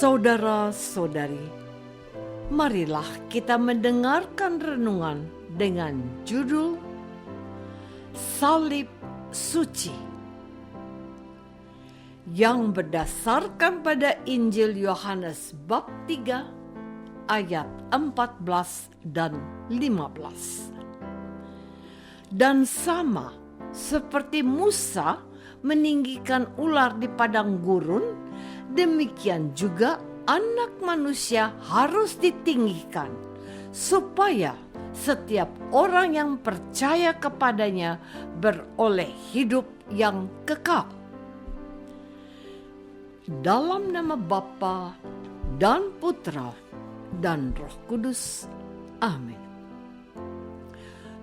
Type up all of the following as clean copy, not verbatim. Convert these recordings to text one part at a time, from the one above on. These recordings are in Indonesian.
Saudara-saudari, marilah kita mendengarkan renungan dengan judul Salib Suci yang berdasarkan pada Injil Yohanes bab 3 ayat 14 dan 15. Dan sama seperti Musa meninggikan ular di padang gurun, demikian juga Anak Manusia harus ditinggikan, supaya setiap orang yang percaya kepadanya beroleh hidup yang kekal. Dalam nama Bapa dan Putra dan Roh Kudus. Amin.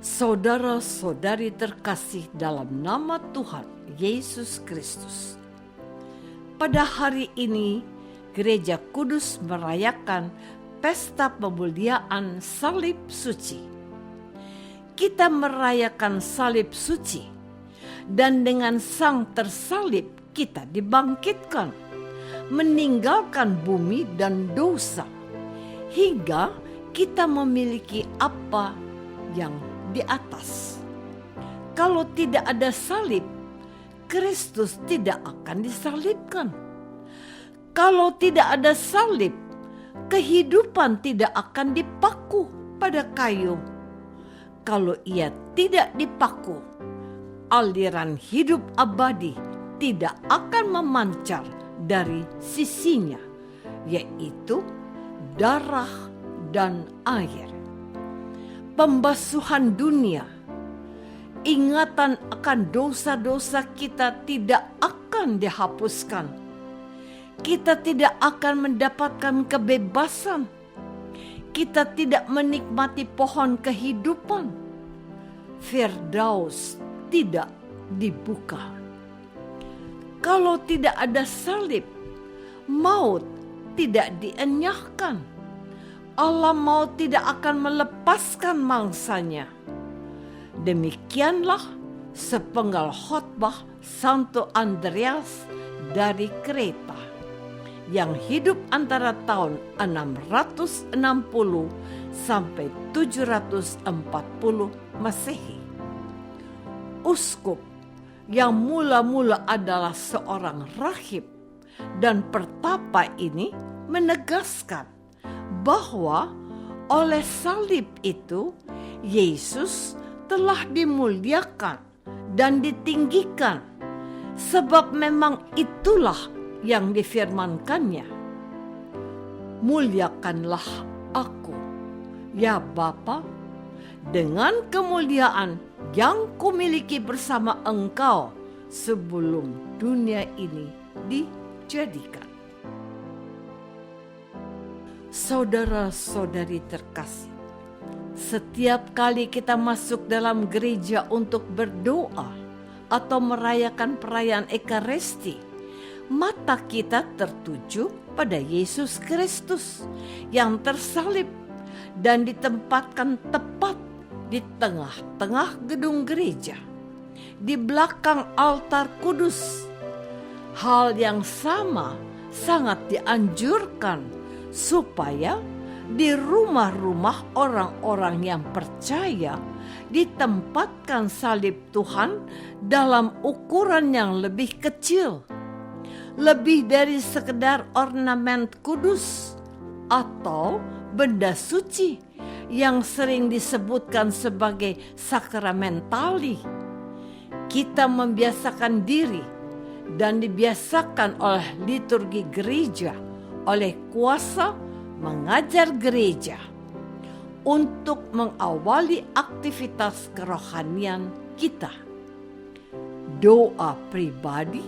Saudara-saudari terkasih dalam nama Tuhan Yesus Kristus. Pada hari ini, Gereja Kudus merayakan pesta pemuliaan salib suci. Kita merayakan salib suci, dan dengan Sang tersalib kita dibangkitkan, meninggalkan bumi dan dosa, hingga kita memiliki apa yang di atas. Kalau tidak ada salib, Kristus tidak akan disalibkan. Kalau tidak ada salib, kehidupan tidak akan dipaku pada kayu. Kalau ia tidak dipaku, aliran hidup abadi tidak akan memancar dari sisinya, yaitu darah dan air. Pembasuhan dunia, ingatan akan dosa-dosa kita tidak akan dihapuskan. Kita tidak akan mendapatkan kebebasan. Kita tidak menikmati pohon kehidupan. Firdaus tidak dibuka. Kalau tidak ada salib, maut tidak dienyahkan. Alam maut tidak akan melepaskan mangsanya. Demikianlah sepenggal khotbah Santo Andreas dari Kreta yang hidup antara tahun 660 sampai 740 Masehi. Uskup yang mula-mula adalah seorang rahib dan pertapa ini menegaskan bahwa oleh salib itu Yesus telah dimuliakan dan ditinggikan, sebab memang itulah yang difirmankannya. Muliakanlah aku, ya Bapa, dengan kemuliaan yang kumiliki bersama Engkau sebelum dunia ini dijadikan. Saudara-saudari terkasih, setiap kali kita masuk dalam gereja untuk berdoa atau merayakan perayaan Ekaristi, mata kita tertuju pada Yesus Kristus yang tersalib dan ditempatkan tepat di tengah-tengah gedung gereja, di belakang altar kudus. Hal yang sama sangat dianjurkan supaya di rumah-rumah orang-orang yang percaya ditempatkan salib Tuhan dalam ukuran yang lebih kecil, lebih dari sekedar ornamen kudus atau benda suci yang sering disebutkan sebagai sakramentali. Kita membiasakan diri dan dibiasakan oleh liturgi gereja, oleh kuasa mengajar gereja untuk mengawali aktivitas kerohanian kita. Doa pribadi,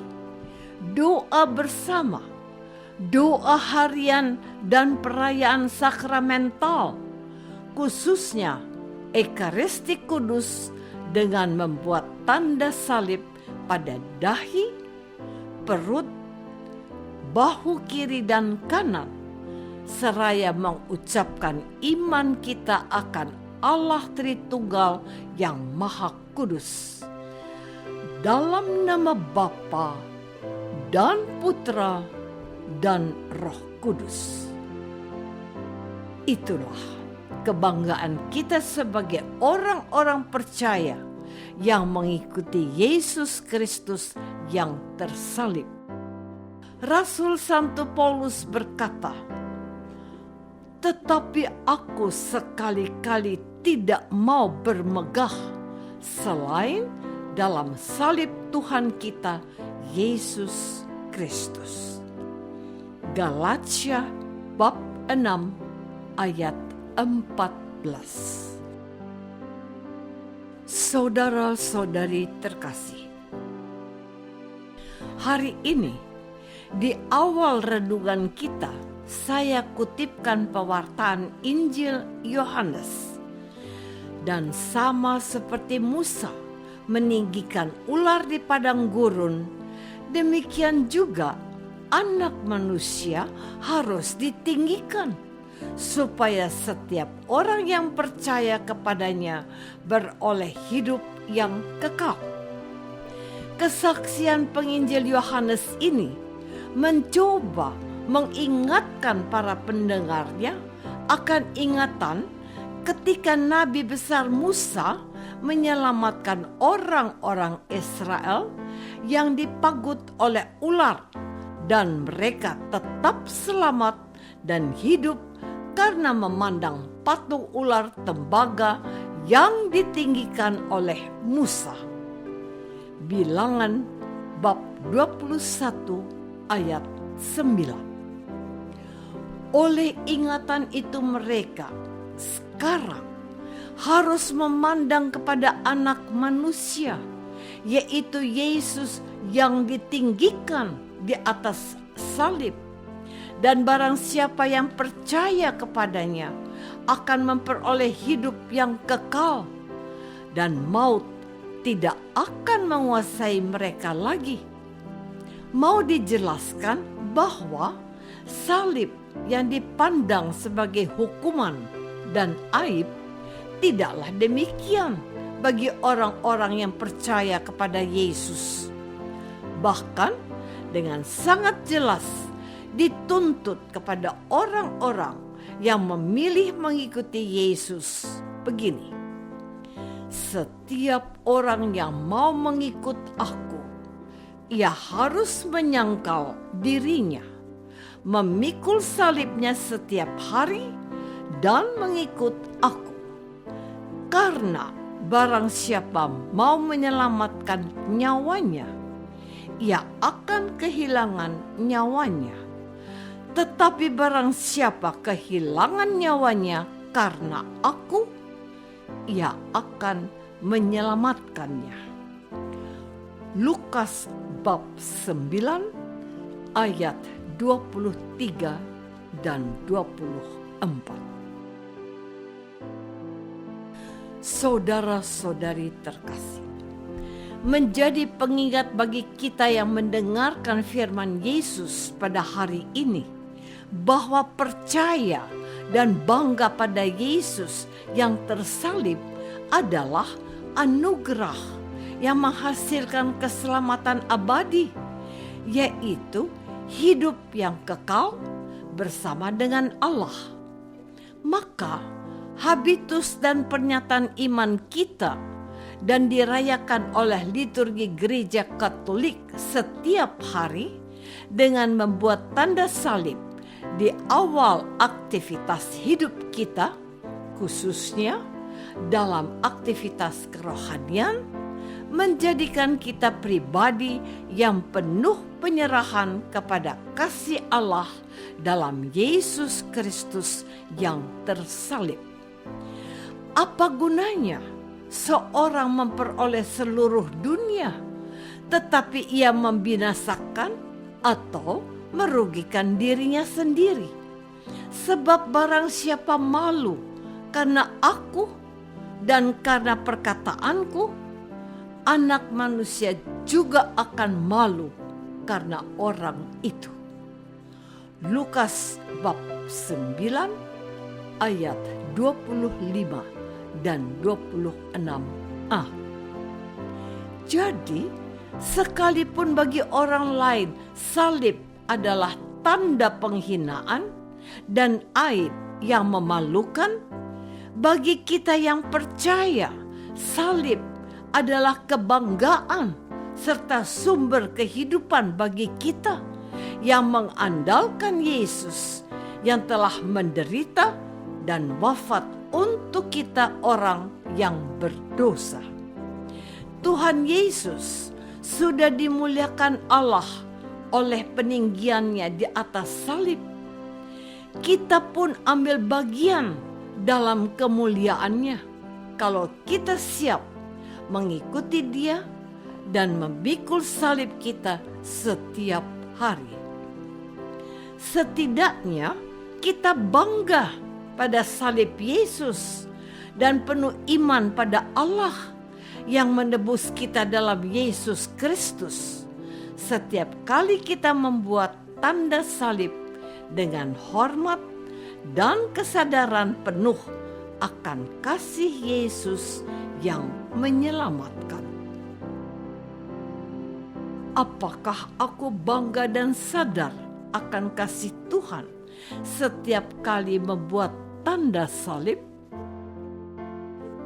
doa bersama, doa harian dan perayaan sakramental, khususnya Ekaristi Kudus dengan membuat tanda salib pada dahi, perut, bahu kiri dan kanan, seraya mengucapkan iman kita akan Allah Tritunggal yang Maha Kudus. Dalam nama Bapa dan Putra dan Roh Kudus. Itulah kebanggaan kita sebagai orang-orang percaya yang mengikuti Yesus Kristus yang tersalib. Rasul Santo Paulus berkata, "Tetapi aku sekali-kali tidak mau bermegah selain dalam salib Tuhan kita Yesus Kristus." Galatia bab 6 ayat 14. Saudara-saudari terkasih, hari ini di awal renungan kita saya kutipkan pewartaan Injil Yohanes. Dan sama seperti Musa meninggikan ular di padang gurun, demikian juga Anak Manusia harus ditinggikan, supaya setiap orang yang percaya kepadanya beroleh hidup yang kekal. Kesaksian penginjil Yohanes ini mencoba mengingatkan para pendengarnya akan ingatan ketika Nabi besar Musa menyelamatkan orang-orang Israel yang dipagut oleh ular, dan mereka tetap selamat dan hidup karena memandang patung ular tembaga yang ditinggikan oleh Musa. Bilangan bab 21 ayat 9. Oleh ingatan itu mereka sekarang harus memandang kepada Anak Manusia, yaitu Yesus yang ditinggikan di atas salib. Dan barang siapa yang percaya kepadanya akan memperoleh hidup yang kekal, dan maut tidak akan menguasai mereka lagi. Mau dijelaskan bahwa salib yang dipandang sebagai hukuman dan aib tidaklah demikian bagi orang-orang yang percaya kepada Yesus. Bahkan dengan sangat jelas dituntut kepada orang-orang yang memilih mengikuti Yesus begini: setiap orang yang mau mengikut aku, ia harus menyangkal dirinya, memikul salibnya setiap hari, dan mengikut aku. Karena barang siapa mau menyelamatkan nyawanya, ia akan kehilangan nyawanya. Tetapi barang siapa kehilangan nyawanya karena aku, ia akan menyelamatkannya. Lukas bab 9 ayat 23 dan 24. Saudara-saudari terkasih, menjadi pengingat bagi kita yang mendengarkan firman Yesus pada hari ini, bahwa percaya dan bangga pada Yesus yang tersalib adalah anugerah yang menghasilkan keselamatan abadi, yaitu hidup yang kekal bersama dengan Allah. Maka habitus dan pernyataan iman kita dan dirayakan oleh liturgi Gereja Katolik setiap hari dengan membuat tanda salib di awal aktivitas hidup kita, khususnya dalam aktivitas kerohanian, menjadikan kita pribadi yang penuh penyerahan kepada kasih Allah dalam Yesus Kristus yang tersalib. Apa gunanya seorang memperoleh seluruh dunia, tetapi ia membinasakan atau merugikan dirinya sendiri? Sebab barang siapa malu karena aku dan karena perkataanku, Anak Manusia juga akan malu karena orang itu. Lukas bab 9 ayat 25 dan 26a. Jadi, sekalipun bagi orang lain salib adalah tanda penghinaan dan aib yang memalukan. Bagi kita yang percaya, salib adalah kebanggaan serta sumber kehidupan bagi kita yang mengandalkan Yesus yang telah menderita dan wafat untuk kita orang yang berdosa. Tuhan Yesus sudah dimuliakan Allah oleh peninggiannya di atas salib. Kita pun ambil bagian dalam kemuliaannya kalau kita siap mengikuti Dia dan memikul salib kita setiap hari. Setidaknya kita bangga pada salib Yesus dan penuh iman pada Allah yang menebus kita dalam Yesus Kristus. Setiap kali kita membuat tanda salib dengan hormat dan kesadaran penuh akan kasih Yesus yang menyelamatkan. Apakah aku bangga dan sadar akan kasih Tuhan setiap kali membuat tanda salib?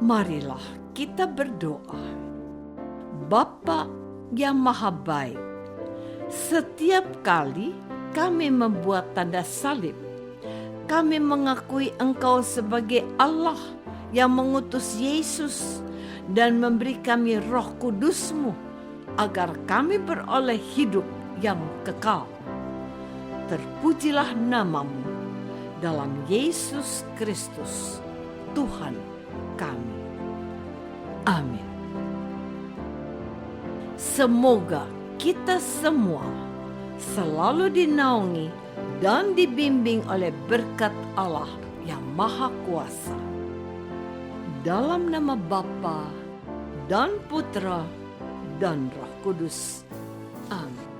Marilah kita berdoa. Bapa yang Maha Baik, setiap kali kami membuat tanda salib, kami mengakui Engkau sebagai Allah yang mengutus Yesus dan memberi kami Roh Kudus-Mu agar kami beroleh hidup yang kekal. Terpujilah nama-Mu dalam Yesus Kristus, Tuhan kami. Amin. Semoga kita semua selalu dinaungi dan dibimbing oleh berkat Allah yang Maha Kuasa. Dalam nama Bapa dan Putra dan Roh Kudus. Amin.